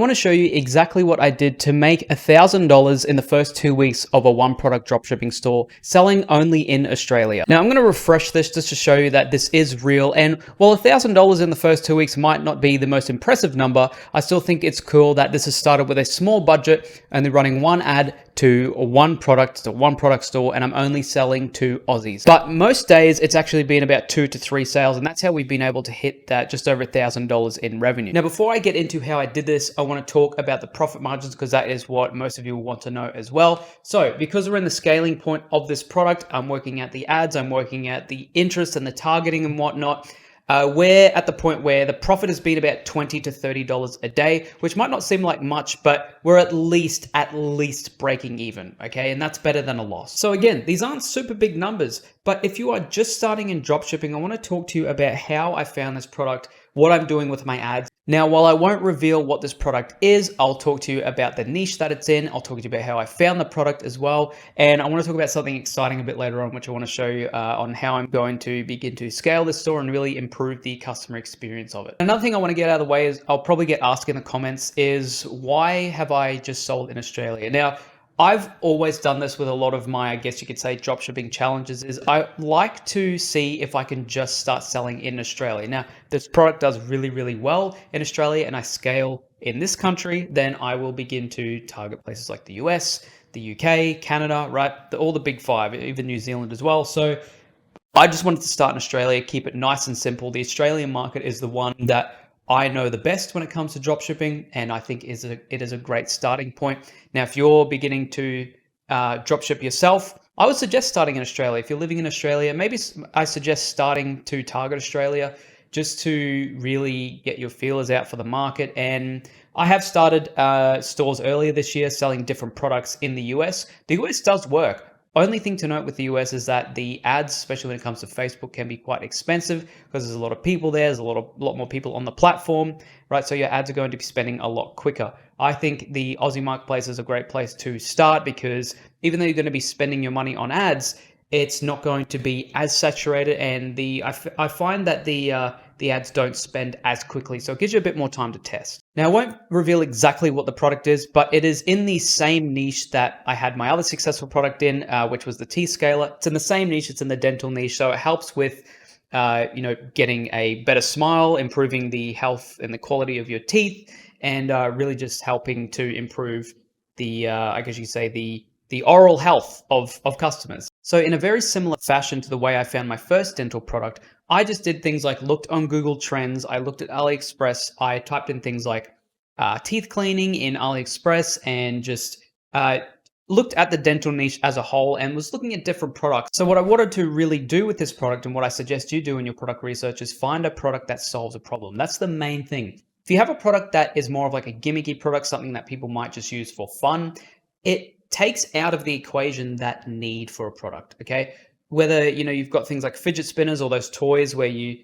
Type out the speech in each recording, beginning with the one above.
want to show you exactly what I did to make $1,000 in the first 2 weeks of a one product dropshipping store selling only in Australia. Now I'm going to refresh this just to show you that this is real. And while $1,000 in the first 2 weeks might not be the most impressive number, I still think it's cool that this has started with a small budget and they're running one ad to one product store, and I'm only selling to Aussies. But most days it's actually been about 2 to 3 sales, and that's how we've been able to hit that just over $1,000 in revenue. Now, before I get into how I did this, I want to talk about the profit margins because that is what most of you will want to know as well. So because we're in the scaling point of this product, I'm working at the ads, I'm working at the interest and the targeting and whatnot. We're at the point where the profit has been about $20 to $30 a day, which might not seem like much, but we're at least breaking even, okay? And that's better than a loss. So again, these aren't super big numbers, but if you are just starting in dropshipping, I want to talk to you about how I found this product, what I'm doing with my ads. Now, while I won't reveal what this product is, I'll talk to you about the niche that it's in. I'll talk to you about how I found the product as well. And I want to talk about something exciting a bit later on, which I want to show you on how I'm going to begin to scale this store and really improve the customer experience of it. Another thing I want to get out of the way is I'll probably get asked in the comments is why have I just sold in Australia? Now, I've always done this with a lot of my, I guess you could say, dropshipping challenges is I like to see if I can just start selling in Australia. Now, this product does really, really well in Australia and I scale in this country, then I will begin to target places like the US, the UK, Canada, right? All the big five, even New Zealand as well. So I just wanted to start in Australia, keep it nice and simple. The Australian market is the one that I know the best when it comes to dropshipping, and I think it is a great starting point. Now, if you're beginning to dropship yourself, I would suggest starting in Australia. If you're living in Australia, maybe I suggest starting to target Australia just to really get your feelers out for the market. And I have started stores earlier this year selling different products in the US. The US does work. Only thing to note with the US is that the ads, especially when it comes to Facebook, can be quite expensive because there's a lot of people there. There's a lot more people on the platform, right? So your ads are going to be spending a lot quicker. I think the Aussie marketplace is a great place to start because even though you're going to be spending your money on ads, it's not going to be as saturated, and I find that the ads don't spend as quickly, so it gives you a bit more time to test. Now, I won't reveal exactly what the product is, but it is in the same niche that I had my other successful product in, which was the teeth scaler. It's in the same niche, it's in the dental niche, so it helps with getting a better smile, improving the health and the quality of your teeth, and really just helping to improve the, I guess you could say, the oral health of customers. So in a very similar fashion to the way I found my first dental product, I just did things like looked on Google Trends, I looked at AliExpress, I typed in things like teeth cleaning in AliExpress and just looked at the dental niche as a whole and was looking at different products. So what I wanted to really do with this product and what I suggest you do in your product research is find a product that solves a problem. That's the main thing. If you have a product that is more of like a gimmicky product, something that people might just use for fun, it takes out of the equation that need for a product, okay? Whether, you've got things like fidget spinners or those toys where you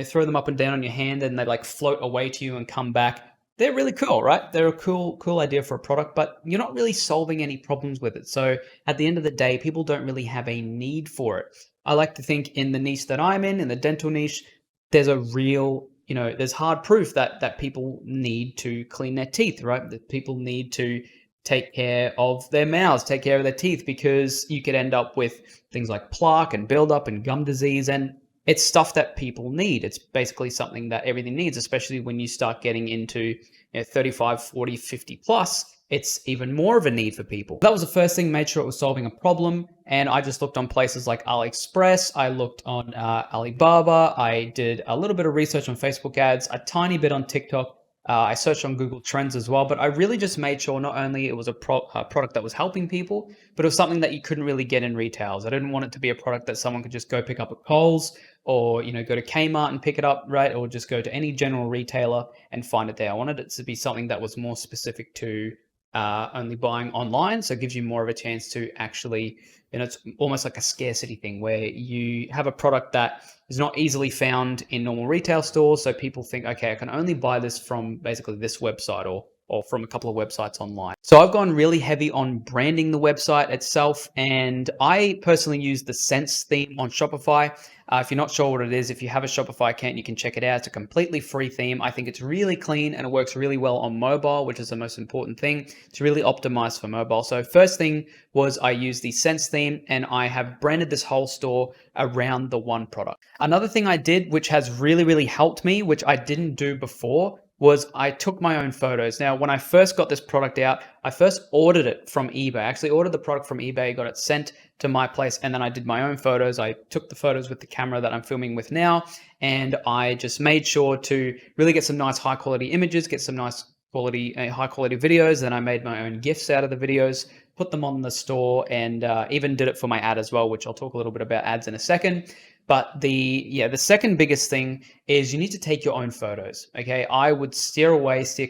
throw them up and down on your hand and they like float away to you and come back. They're really cool, right? They're a cool idea for a product, but you're not really solving any problems with it. So at the end of the day, people don't really have a need for it. I like to think in the niche that I'm in the dental niche, there's a real, there's hard proof that people need to clean their teeth, right? That people need to take care of their mouths, take care of their teeth, because you could end up with things like plaque and buildup and gum disease, and it's stuff that people need. It's basically something that everything needs, especially when you start getting into 35, 40, 50 plus, it's even more of a need for people. That was the first thing, made sure it was solving a problem, and I just looked on places like AliExpress, I looked on Alibaba, I did a little bit of research on Facebook ads, a tiny bit on TikTok, I searched on Google Trends as well, but I really just made sure not only it was a product that was helping people, but it was something that you couldn't really get in retails. I didn't want it to be a product that someone could just go pick up at Kohl's or go to Kmart and pick it up, right? Or just go to any general retailer and find it there. I wanted it to be something that was more specific to only buying online, so it gives you more of a chance to actually, it's almost like a scarcity thing where you have a product that is not easily found in normal retail stores, so people think, okay, I can only buy this from basically this website or or from a couple of websites online. So I've gone really heavy on branding the website itself, and I personally use the Sense theme on Shopify. If you're not sure what it is, if you have a Shopify account, you can check it out. It's a completely free theme. I think it's really clean and it works really well on mobile, which is the most important thing. It's really optimized for mobile. So first thing was I used the Sense theme, and I have branded this whole store around the one product. Another thing I did, which has really helped me, which I didn't do before, was I took my own photos. Now, when I first got this product out, I first ordered it from eBay. I actually ordered the product from eBay, got it sent to my place, and then I did my own photos. I took the photos with the camera that I'm filming with now, and I just made sure to really get some nice high quality images, get some nice quality, high quality videos. Then I made my own GIFs out of the videos, put them on the store, and even did it for my ad as well, which I'll talk a little bit about ads in a second. But the second biggest thing is you need to take your own photos. Okay, I would steer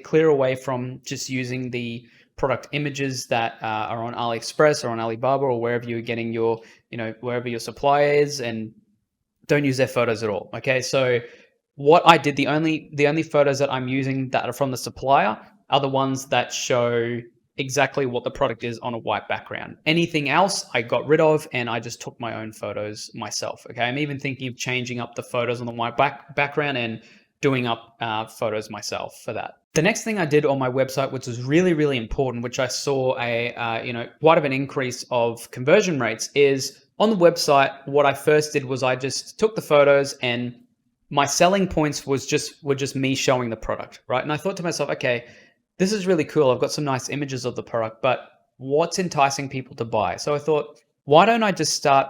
clear away from just using the product images that are on AliExpress or on Alibaba or wherever you're getting your, wherever your supplier is, and don't use their photos at all. Okay, so what I did, the only photos that I'm using that are from the supplier are the ones that show exactly what the product is on a white background. Anything else I got rid of, and I just took my own photos myself. Okay, I'm even thinking of changing up the photos on the white background and doing up photos myself for that. The next thing I did on my website, which was really important, which I saw a quite of an increase of conversion rates, is on the website. What I first did was I just took the photos, and my selling points were just me showing the product, right? And I thought to myself, okay, this is really cool. I've got some nice images of the product, but what's enticing people to buy? So I thought, why don't I just start,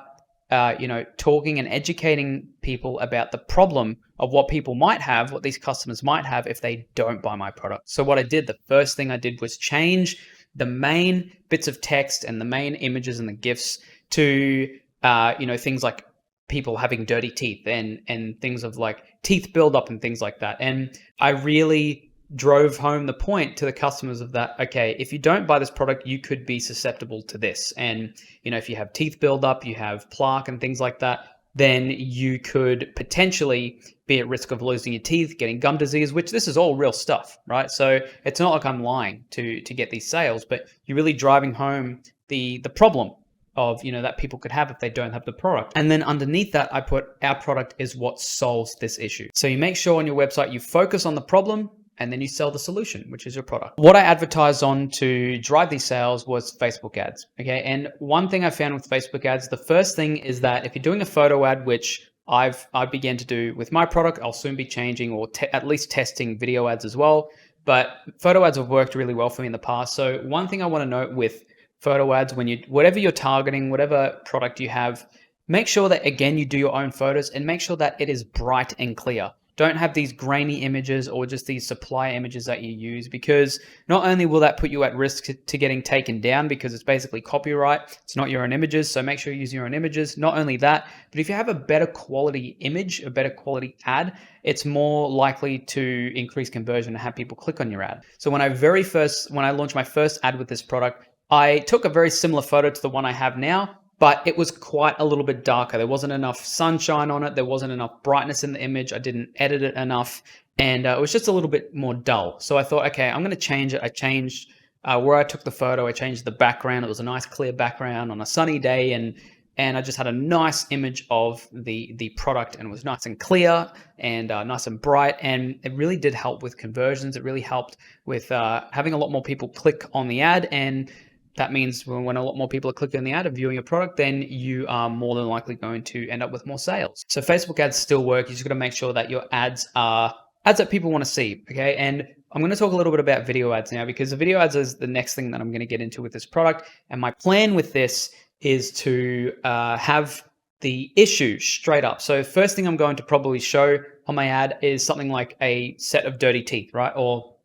talking and educating people about the problem of what people might have, what these customers might have if they don't buy my product. So what I did, the first thing I did was change the main bits of text and the main images and the GIFs to, things like people having dirty teeth and things of like teeth buildup and things like that. And I really drove home the point to the customers of that, okay, if you don't buy this product, you could be susceptible to this. And, if you have teeth buildup, you have plaque and things like that, then you could potentially be at risk of losing your teeth, getting gum disease, which this is all real stuff, right? So it's not like I'm lying to get these sales, but you're really driving home the problem of, that people could have if they don't have the product. And then underneath that, I put our product is what solves this issue. So you make sure on your website, you focus on the problem, and then you sell the solution, which is your product. What I advertised on to drive these sales was Facebook ads. Okay. And one thing I found with Facebook ads, the first thing is that if you're doing a photo ad, which I began to do with my product, I'll soon be changing or at least testing video ads as well. But photo ads have worked really well for me in the past. So one thing I want to note with photo ads, whatever you're targeting, whatever product you have, make sure that, again, you do your own photos and make sure that it is bright and clear. Don't have these grainy images or just these supplier images that you use, because not only will that put you at risk to getting taken down because it's basically copyright, it's not your own images, so make sure you use your own images. Not only that, but if you have a better quality image, a better quality ad, it's more likely to increase conversion and have people click on your ad. So when I launched my first ad with this product, I took a very similar photo to the one I have now, but it was quite a little bit darker. There wasn't enough sunshine on it. There wasn't enough brightness in the image. I didn't edit it enough. And it was just a little bit more dull. So I thought, okay, I'm going to change it. I changed where I took the photo. I changed the background. It was a nice clear background on a sunny day. And I just had a nice image of the product, and it was nice and clear and nice and bright. And it really did help with conversions. It really helped with having a lot more people click on the ad. And that means when a lot more people are clicking on the ad and viewing your product, then you are more than likely going to end up with more sales. So Facebook ads still work. You just got to make sure that your ads are ads that people want to see. Okay. And I'm going to talk a little bit about video ads now, because the video ads is the next thing that I'm going to get into with this product. And my plan with this is to have the issue straight up. So first thing I'm going to probably show on my ad is something like a set of dirty teeth, right? Or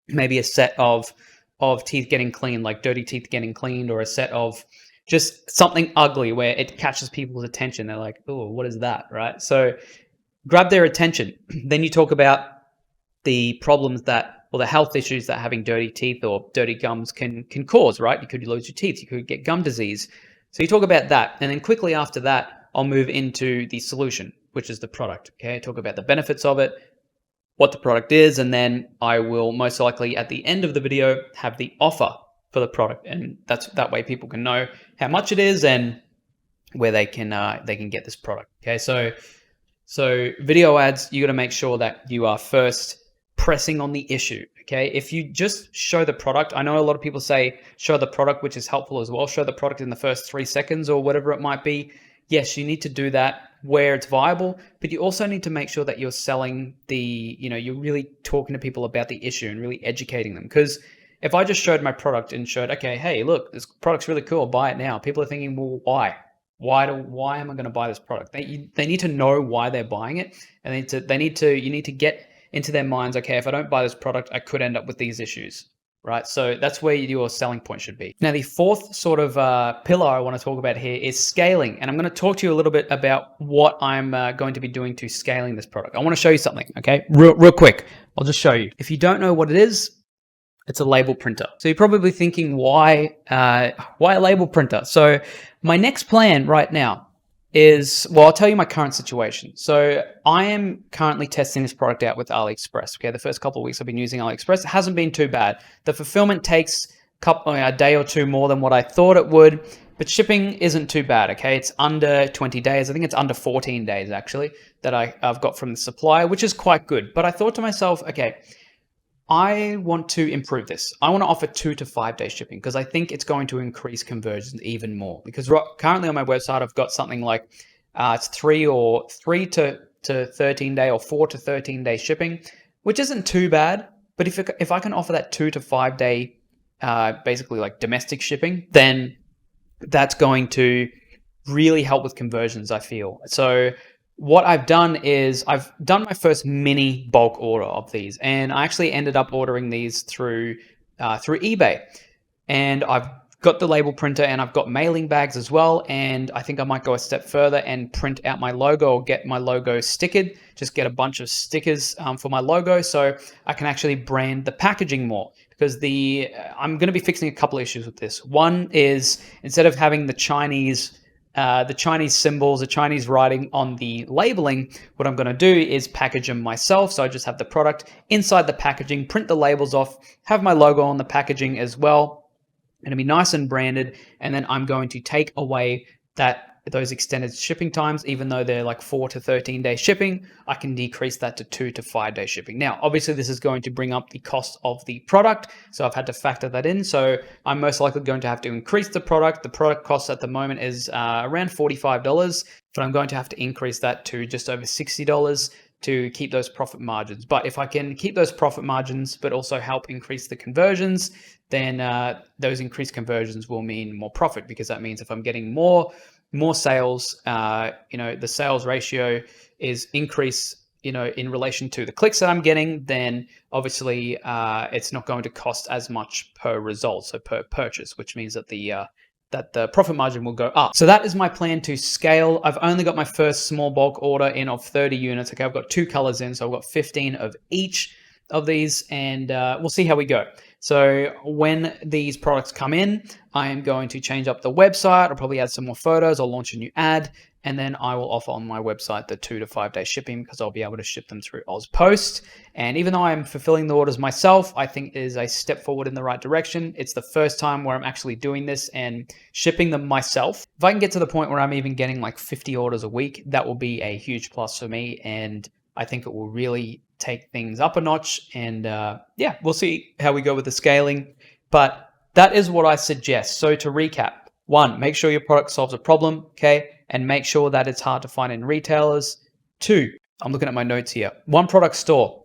maybe a set of teeth getting cleaned, like dirty teeth getting cleaned, or a set of just something ugly where it catches people's attention. They're like, oh, what is that, right? So grab their attention. Then you talk about the problems or the health issues that having dirty teeth or dirty gums can cause, right? You could lose your teeth, you could get gum disease. So you talk about that. And then quickly after that, I'll move into the solution, which is the product. Okay, talk about the benefits of it, what the product is, and then I will most likely at the end of the video have the offer for the product, and that way people can know how much it is and where they can get this product. Okay, so video ads, you got to make sure that you are first pressing on the issue. Okay, if you just show the product, I know a lot of people say show the product, which is helpful as well. Show the product in the first 3 seconds or whatever it might be. Yes, you need to do that where it's viable, but you also need to make sure that you're selling you're really talking to people about the issue and really educating them. Because if I just showed my product and showed, okay, hey, look, this product's really cool, buy it now. People are thinking, well, why? Why am I going to buy this product? They need to know why they're buying it, and you need to get into their minds, okay, if I don't buy this product, I could end up with these issues, right? So that's where your selling point should be. Now, the fourth sort of pillar I want to talk about here is scaling, and I'm going to talk to you a little bit about what I'm going to be doing to scaling this product. I want to show you something, okay? Real quick, I'll just show you. If you don't know what it is, it's a label printer. So you're probably thinking, why a label printer? So my next plan right now is, well, I'll tell you my current situation. So I am currently testing this product out with AliExpress. Okay, the first couple of weeks I've been using AliExpress. It hasn't been too bad. The fulfillment takes a day or two more than what I thought it would, but shipping isn't too bad. Okay, it's under 20 days. I think it's under 14 days actually that I've got from the supplier, which is quite good. But I thought to myself, okay, I want to improve this. I want to offer 2 to 5 day shipping because I think it's going to increase conversions even more. Because currently on my website, I've got something like it's 3 to 13 day or 4 to 13 day shipping, which isn't too bad. But if I can offer that 2 to 5 day, basically like domestic shipping, then that's going to really help with conversions, I feel. So what I've done is I've done my first mini bulk order of these, and I actually ended up ordering these through eBay, and I've got the label printer and I've got mailing bags as well, and I think I might go a step further and print out my logo or get my logo stickered, just get a bunch of stickers for my logo so I can actually brand the packaging more, because I'm going to be fixing a couple of issues with this. One is, instead of having the Chinese symbols, the Chinese writing on the labeling, what I'm going to do is package them myself. So I just have the product inside the packaging, print the labels off, have my logo on the packaging as well. It'll be nice and branded. And then I'm going to take away those extended shipping times. Even though they're like 4 to 13 day shipping, I can decrease that to 2 to 5 day shipping. Now, obviously this is going to bring up the cost of the product, so I've had to factor that in. So I'm most likely going to have to increase the product. The product cost at the moment is around $45, but I'm going to have to increase that to just over $60 to keep those profit margins. But if I can keep those profit margins but also help increase the conversions, then those increased conversions will mean more profit, because that means if I'm getting more sales, the sales ratio is increased, in relation to the clicks that I'm getting, then obviously it's not going to cost as much per result, so per purchase, which means that the profit margin will go up. So that is my plan to scale. I've only got my first small bulk order in of 30 units. Okay, I've got 2 colors in, so I've got 15 of each of these, and we'll see how we go. So when these products come in, I am going to change up the website. I'll probably add some more photos. I'll launch a new ad, and then I will offer on my website the 2 to 5 day shipping, because I'll be able to ship them through AusPost. And even though I'm fulfilling the orders myself, I think it is a step forward in the right direction. It's the first time where I'm actually doing this and shipping them myself. If I can get to the point where I'm even getting like 50 orders a week, that will be a huge plus for me, and I think it will really take things up a notch. And yeah, we'll see how we go with the scaling, but that is what I suggest. So to recap, 1, make sure your product solves a problem, okay, and make sure that it's hard to find in retailers. 2, I'm looking at my notes here, 1 product store.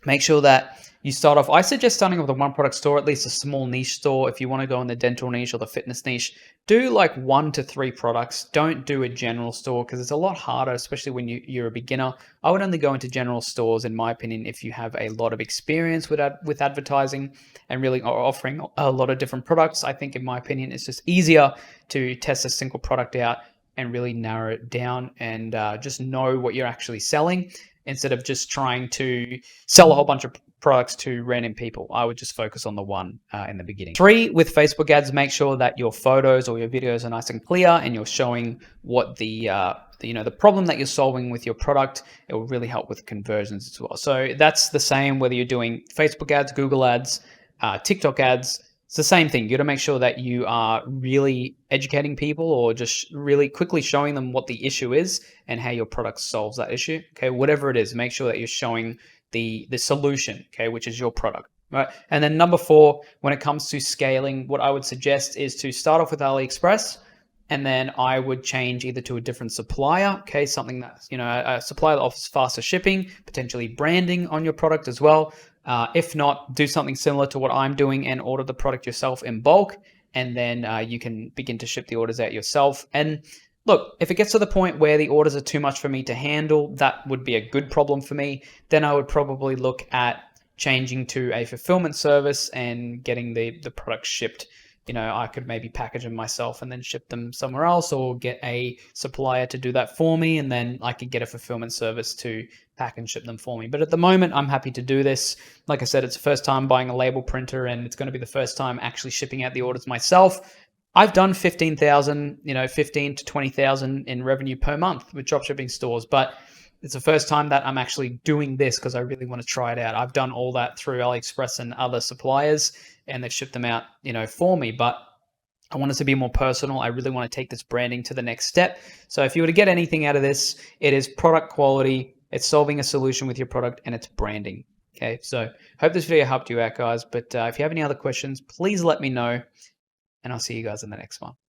Make sure that you start off, I suggest starting with a 1 product store, at least a small niche store. If you want to go in the dental niche or the fitness niche, do like 1 to 3 products. Don't do a general store, because it's a lot harder, especially when you're a beginner. I would only go into general stores, in my opinion, if you have a lot of experience with advertising and really offering a lot of different products. I think, in my opinion, it's just easier to test a single product out and really narrow it down and just know what you're actually selling, instead of just trying to sell a whole bunch of products to random people. I would just focus on the one in the beginning. 3, with Facebook ads, make sure that your photos or your videos are nice and clear and you're showing what the problem that you're solving with your product. It will really help with conversions as well. So that's the same whether you're doing Facebook ads, Google ads, TikTok ads. It's the same thing. You got to make sure that you are really educating people or just really quickly showing them what the issue is and how your product solves that issue. Okay, whatever it is, make sure that you're showing the solution, okay, which is your product, right? And then number 4, when it comes to scaling, what I would suggest is to start off with AliExpress, and then I would change either to a different supplier, okay, something that's, a supplier that offers faster shipping, potentially branding on your product as well. If not, do something similar to what I'm doing and order the product yourself in bulk, and then you can begin to ship the orders out yourself. And look, if it gets to the point where the orders are too much for me to handle, that would be a good problem for me. Then I would probably look at changing to a fulfillment service and getting the product shipped. I could maybe package them myself and then ship them somewhere else, or get a supplier to do that for me, and then I could get a fulfillment service to pack and ship them for me. But at the moment, I'm happy to do this. Like I said, it's the first time buying a label printer, and it's going to be the first time actually shipping out the orders myself. I've done 15,000, 15 to 20,000 in revenue per month with dropshipping stores, but it's the first time that I'm actually doing this because I really want to try it out. I've done all that through AliExpress and other suppliers, and they've shipped them out, for me, but I want it to be more personal. I really want to take this branding to the next step. So if you were to get anything out of this, it is product quality, it's solving a solution with your product, and it's branding. Okay, so hope this video helped you out, guys. But if you have any other questions, please let me know, and I'll see you guys in the next one.